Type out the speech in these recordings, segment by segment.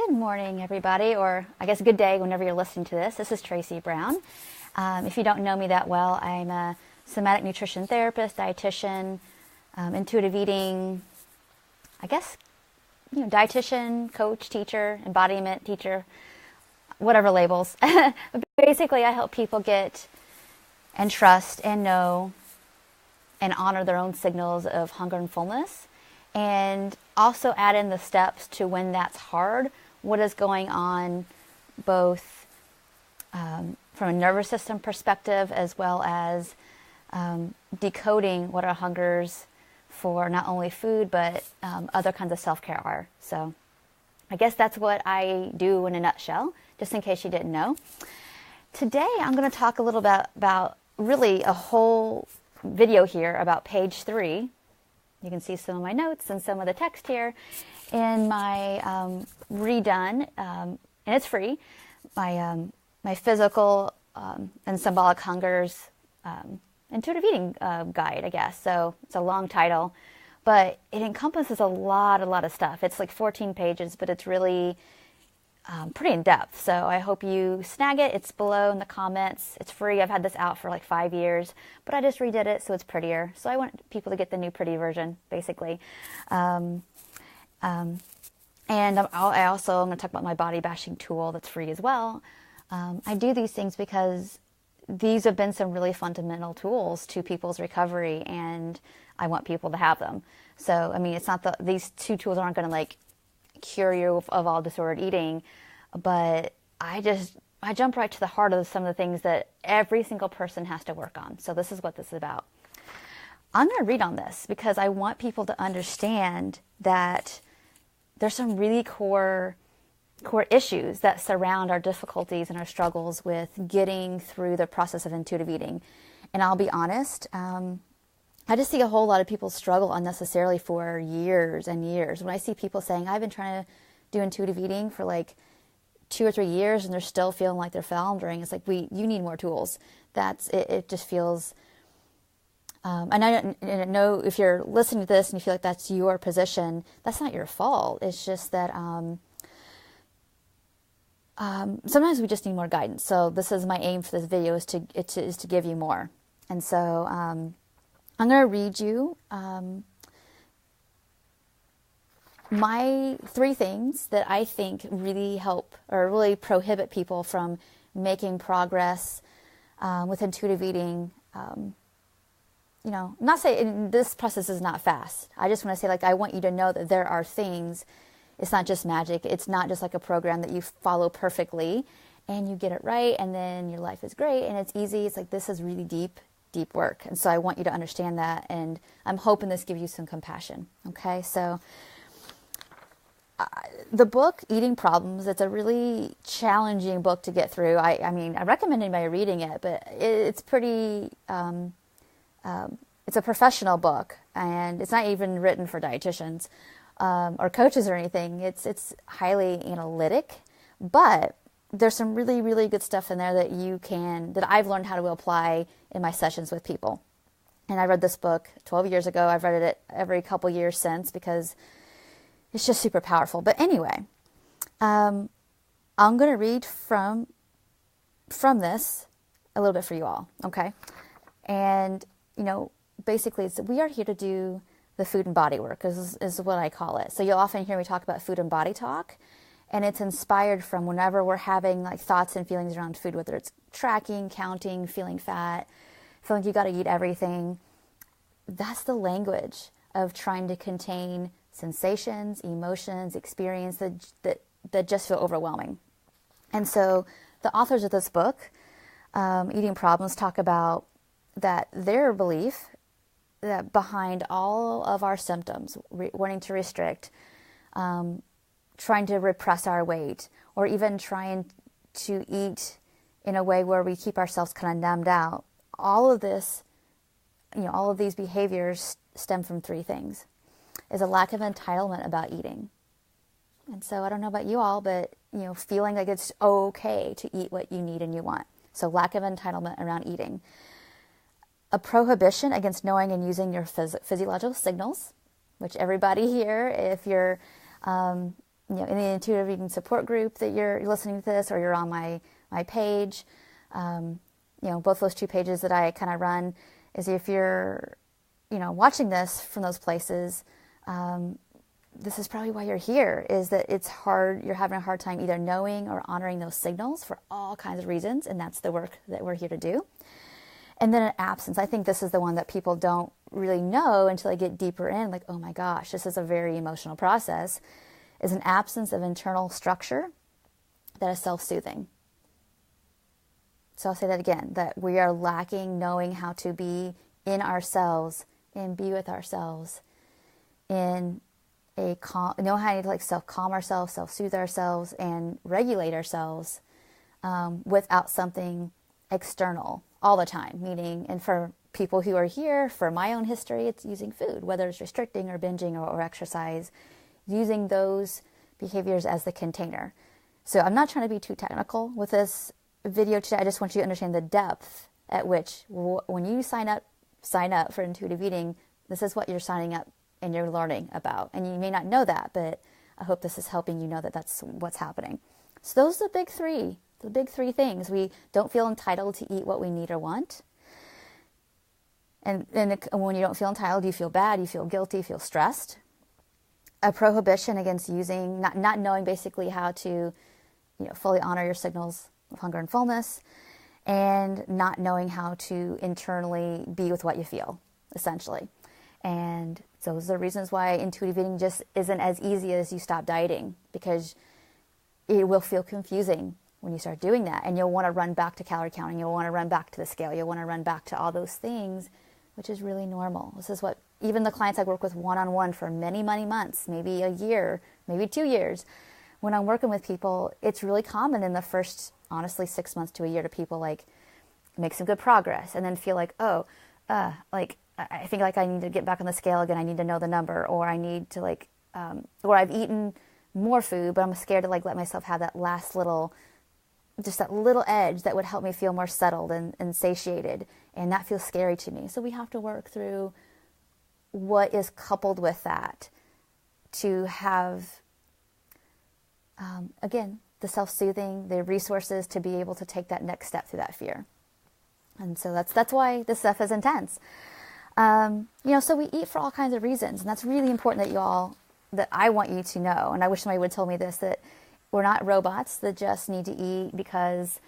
Good morning, everybody, or I guess good day whenever you're listening to this. This is Tracy Brown. If you don't know me that well, I'm a somatic nutrition therapist, dietitian, intuitive eating, I guess, dietitian, coach, teacher, embodiment teacher, whatever labels. But basically, I help people get and trust and know and honor their own signals of hunger and fullness, and also add in the steps to when that's hard, what is going on both from a nervous system perspective as well as decoding what our hungers for not only food but other kinds of self-care are. So I guess that's what I do in a nutshell, just in case you didn't know. Today I'm going to talk a little bit about really a whole video here about page 3. You can see some of my notes and some of the text here in my redone, and it's free, my physical and symbolic hungers intuitive eating guide, I guess. So it's a long title, but it encompasses a lot of stuff. It's like 14 pages, but it's really pretty in depth. So I hope you snag it. It's below in the comments. It's free. I've had this out for like 5 years, but I just redid it so it's prettier. So I want people to get the new pretty version, basically. And I also am going to talk about my body bashing tool that's free as well. I do these things because these have been some really fundamental tools to people's recovery, and I want people to have them. So, I mean, it's not these two tools aren't going to like cure you of all disordered eating, but I jump right to the heart of some of the things that every single person has to work on. So this is what this is about. I'm going to read on this because I want people to understand that there's some really core issues that surround our difficulties and our struggles with getting through the process of intuitive eating. And I'll be honest, I just see a whole lot of people struggle unnecessarily for years and years. When I see people saying, I've been trying to do intuitive eating for like 2 or 3 years and they're still feeling like they're floundering, it's like, you need more tools. It just feels, and I know if you're listening to this and you feel like that's your position, that's not your fault. It's just that sometimes we just need more guidance. So this is my aim for this video is to give you more. And so I'm going to read you my 3 things that I think really help or really prohibit people from making progress with intuitive eating. Not saying this process is not fast. I just want to say, like, I want you to know that there are things. It's not just magic. It's not just like a program that you follow perfectly and you get it right and then your life is great and it's easy. It's like, this is really deep work. And so I want you to understand that, and I'm hoping this gives you some compassion. Okay, so the book Eating Problems, it's a really challenging book to get through. I mean, I recommend anybody reading it, but it's pretty, it's a professional book, and it's not even written for dietitians or coaches or anything. It's highly analytic, but there's some really good stuff in there that I've learned how to apply in my sessions with people. And I read this book 12 years ago. I've read it every couple years since because it's just super powerful. But anyway, I'm going to read from this a little bit for you all, okay? And, basically we are here to do the food and body work is what I call it. So you'll often hear me talk about food and body talk. And it's inspired from whenever we're having like thoughts and feelings around food, whether it's tracking, counting, feeling fat, feeling like you got to eat everything. That's the language of trying to contain sensations, emotions, experience that just feel overwhelming. And so the authors of this book, Eating Problems, talk about that their belief that behind all of our symptoms, wanting to restrict, trying to repress our weight, or even trying to eat in a way where we keep ourselves kind of numbed out. All of this, all of these behaviors stem from 3 things. Is a lack of entitlement about eating. And so I don't know about you all, but, feeling like it's okay to eat what you need and you want. So lack of entitlement around eating. A prohibition against knowing and using your physiological signals, which everybody here, if you're in the intuitive eating support group that you're listening to this, or you're on my page, both those two pages that I kind of run, is if you're, watching this from those places, this is probably why you're here, is that it's hard, you're having a hard time either knowing or honoring those signals for all kinds of reasons, and that's the work that we're here to do. And then an absence. I think this is the one that people don't really know until they get deeper in, like, oh my gosh, this is a very emotional process, is an absence of internal structure that is self-soothing. So I'll say that again, that we are lacking knowing how to be in ourselves and be with ourselves in a know how to self-calm ourselves, self-soothe ourselves, and regulate ourselves without something external all the time. Meaning, and for people who are here, for my own history, it's using food, whether it's restricting or binging or exercise, using those behaviors as the container. So I'm not trying to be too technical with this video today. I just want you to understand the depth at which, when you sign up for intuitive eating, this is what you're signing up and you're learning about. And you may not know that, but I hope this is helping you know that that's what's happening. So those are the big three things. We don't feel entitled to eat what we need or want. And when you don't feel entitled, you feel bad, you feel guilty, you feel stressed. A prohibition against using, not knowing basically how to fully honor your signals of hunger and fullness, and not knowing how to internally be with what you feel, essentially. And those are the reasons why intuitive eating just isn't as easy as you stop dieting, because it will feel confusing when you start doing that. And you'll want to run back to calorie counting. You'll want to run back to the scale. You'll want to run back to all those things, which is really normal. This is what even the clients I work with one-on-one for many, many months, maybe a year, maybe 2 years, when I'm working with people, it's really common in the first, honestly, 6 months to a year to people make some good progress and then feel like, I think I need to get back on the scale again. I need to know the number, or I need to or I've eaten more food, but I'm scared to let myself have that last little, just that little edge that would help me feel more settled and satiated. And that feels scary to me. So we have to work through what is coupled with that to have, again, the self-soothing, the resources to be able to take that next step through that fear. And so that's why this stuff is intense. So we eat for all kinds of reasons, and that's really important that I want you to know. And I wish somebody would tell me this, that we're not robots that just need to eat because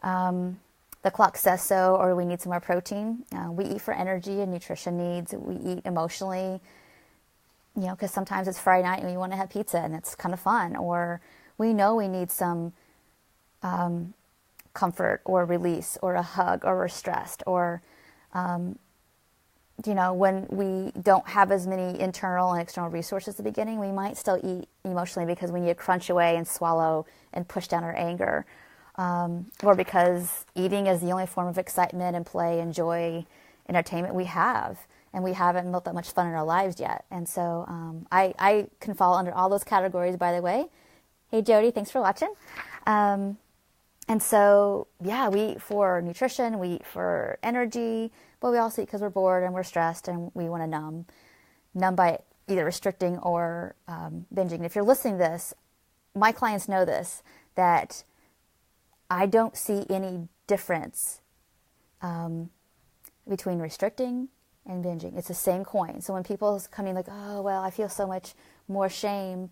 the clock says so, or we need some more protein. We eat for energy and nutrition needs. We eat emotionally, because sometimes it's Friday night and we want to have pizza and it's kind of fun, or we know we need some comfort or release or a hug, or we're stressed, or when we don't have as many internal and external resources at the beginning, we might still eat emotionally because we need to crunch away and swallow and push down our anger, or because eating is the only form of excitement and play and joy, entertainment we have, and we haven't built that much fun in our lives yet. And so I can fall under all those categories, by the way. Hey, Jody, thanks for watching. And so, yeah, we eat for nutrition, we eat for energy, but we also eat because we're bored and we're stressed and we want to numb by either restricting or binging. If you're listening to this, my clients know this, that I don't see any difference between restricting and binging. It's the same coin. So when people come in oh, well, I feel so much more shame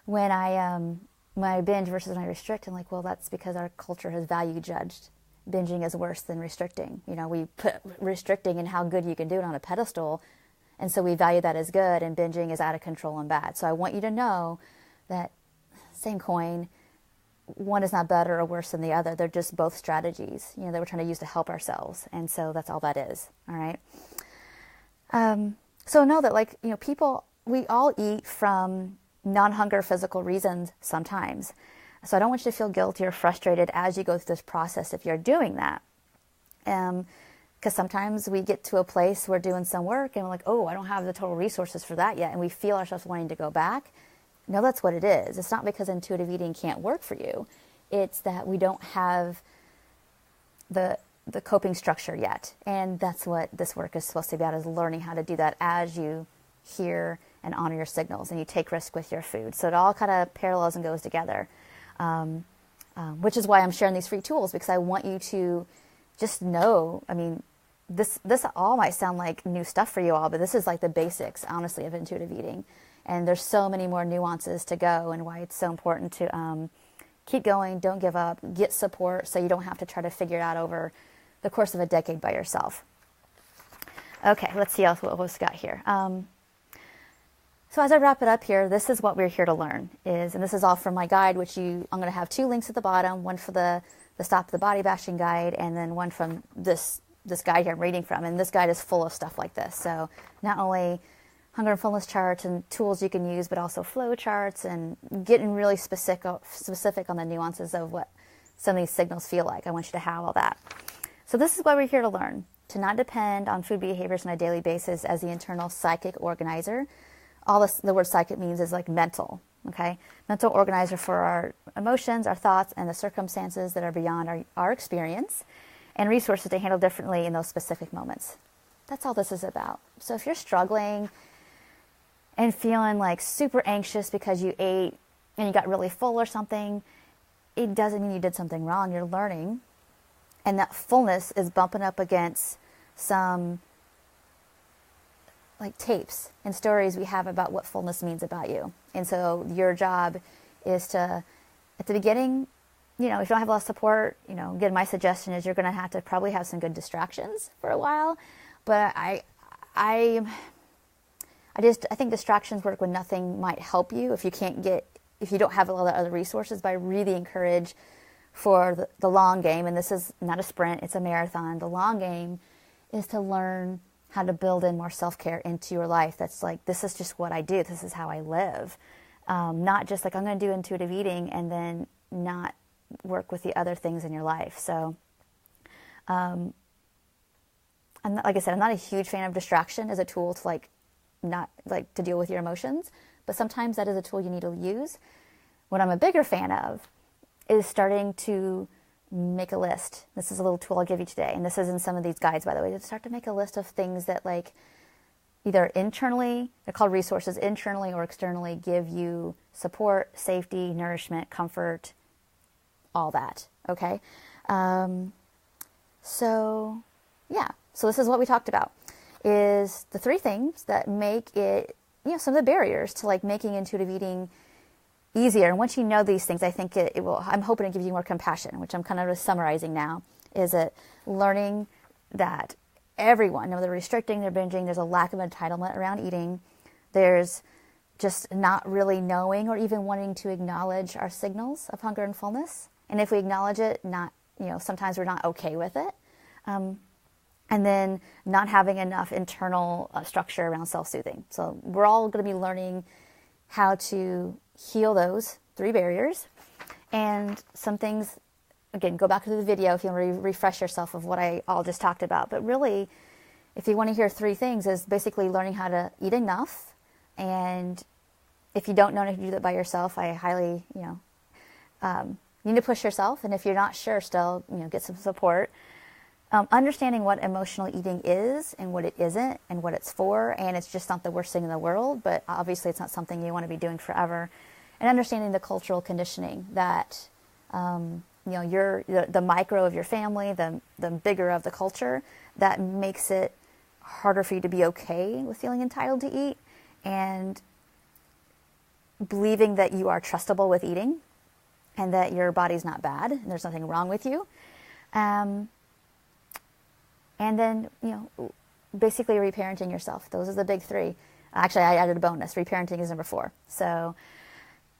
when I binge versus when I restrict, I'm well, that's because our culture has value judged binging as worse than restricting. We put restricting and how good you can do it on a pedestal, and so we value that as good, and binging is out of control and bad. So I want you to know that same coin, one is not better or worse than the other. They're just both strategies, that we're trying to use to help ourselves, and so that's all that is. All right. So know that people, we all eat from non-hunger physical reasons sometimes. So I don't want you to feel guilty or frustrated as you go through this process if you're doing that. Because sometimes we get to a place we're doing some work and we're oh, I don't have the total resources for that yet. And we feel ourselves wanting to go back. No, that's what it is. It's not because intuitive eating can't work for you. It's that we don't have the coping structure yet. And that's what this work is supposed to be about, is learning how to do that as you hear and honor your signals, and you take risk with your food. So it all kind of parallels and goes together, which is why I'm sharing these free tools, because I want you to just know, I mean, this all might sound like new stuff for you all, but this is like the basics, honestly, of intuitive eating. And there's so many more nuances to go, and why it's so important to keep going, don't give up, get support so you don't have to try to figure it out over the course of a decade by yourself. Okay, let's see what we've got here. So as I wrap it up here, this is what we're here to learn, and this is all from my guide, which I'm going to have 2 links at the bottom, one for the Stop the Body Bashing guide, and then one from this guide here I'm reading from. And this guide is full of stuff like this. So not only hunger and fullness charts and tools you can use, but also flow charts, and getting really specific on the nuances of what some of these signals feel like. I want you to have all that. So this is why we're here to learn, to not depend on food behaviors on a daily basis as the internal psychic organizer. All the word psychic means is like mental, okay? Mental organizer for our emotions, our thoughts, and the circumstances that are beyond our experience, and resources to handle differently in those specific moments. That's all this is about. So if you're struggling and feeling like super anxious because you ate and you got really full or something, it doesn't mean you did something wrong. You're learning. And that fullness is bumping up against some like tapes and stories we have about what fullness means about you. And so your job is to, at the beginning, if you don't have a lot of support, again, my suggestion is you're going to have to probably have some good distractions for a while. But I think distractions work when nothing might help you. If you don't have a lot of other resources, but I really encourage for the long game, and this is not a sprint, it's a marathon. The long game is to learn how to build in more self-care into your life. That's like, this is just what I do. This is how I live. Not just like, I'm going to do intuitive eating and then not work with the other things in your life. So, like I said, I'm not a huge fan of distraction as a tool to not to deal with your emotions, but sometimes that is a tool you need to use. What I'm a bigger fan of is starting to make a list. This is a little tool I'll give you today, and this is in some of these guides, by the way, to start to make a list of things that either internally, they're called resources, internally or externally, give you support, safety, nourishment, comfort, all that, okay? So this is what we talked about, is the 3 things that make it, some of the barriers to making intuitive eating easier. And once you know these things, I think it will, I'm hoping to give you more compassion, which I'm kind of summarizing now, is that learning that everyone, no, they're restricting, they're binging, there's a lack of entitlement around eating. There's just not really knowing or even wanting to acknowledge our signals of hunger and fullness. And if we acknowledge it, sometimes we're not okay with it. And then not having enough internal structure around self-soothing. So we're all going to be learning how to heal those 3 barriers. And some things, again, go back to the video if you want to refresh yourself of what I all just talked about. But really, if you want to hear 3 things, is basically learning how to eat enough. And if you don't know how to do that by yourself, I highly, you need to push yourself. And if you're not sure still, get some support. Understanding what emotional eating is and what it isn't and what it's for, and it's just not the worst thing in the world, but obviously it's not something you want to be doing forever. And understanding the cultural conditioning that, you're the micro of your family, the bigger of the culture, that makes it harder for you to be okay with feeling entitled to eat, and believing that you are trustable with eating and that your body's not bad and there's nothing wrong with you. And then, basically reparenting yourself. Those are the big 3. Actually, I added a bonus. Reparenting is number 4. So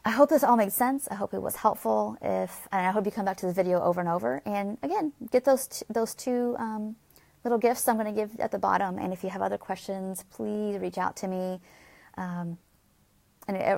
I hope this all made sense. I hope it was helpful. And I hope you come back to the video over and over. And again, get those 2 little gifts I'm going to give at the bottom. And if you have other questions, please reach out to me. And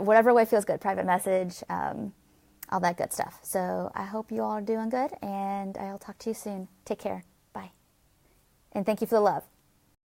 whatever way feels good, private message, all that good stuff. So I hope you all are doing good, and I'll talk to you soon. Take care. Bye. And thank you for the love.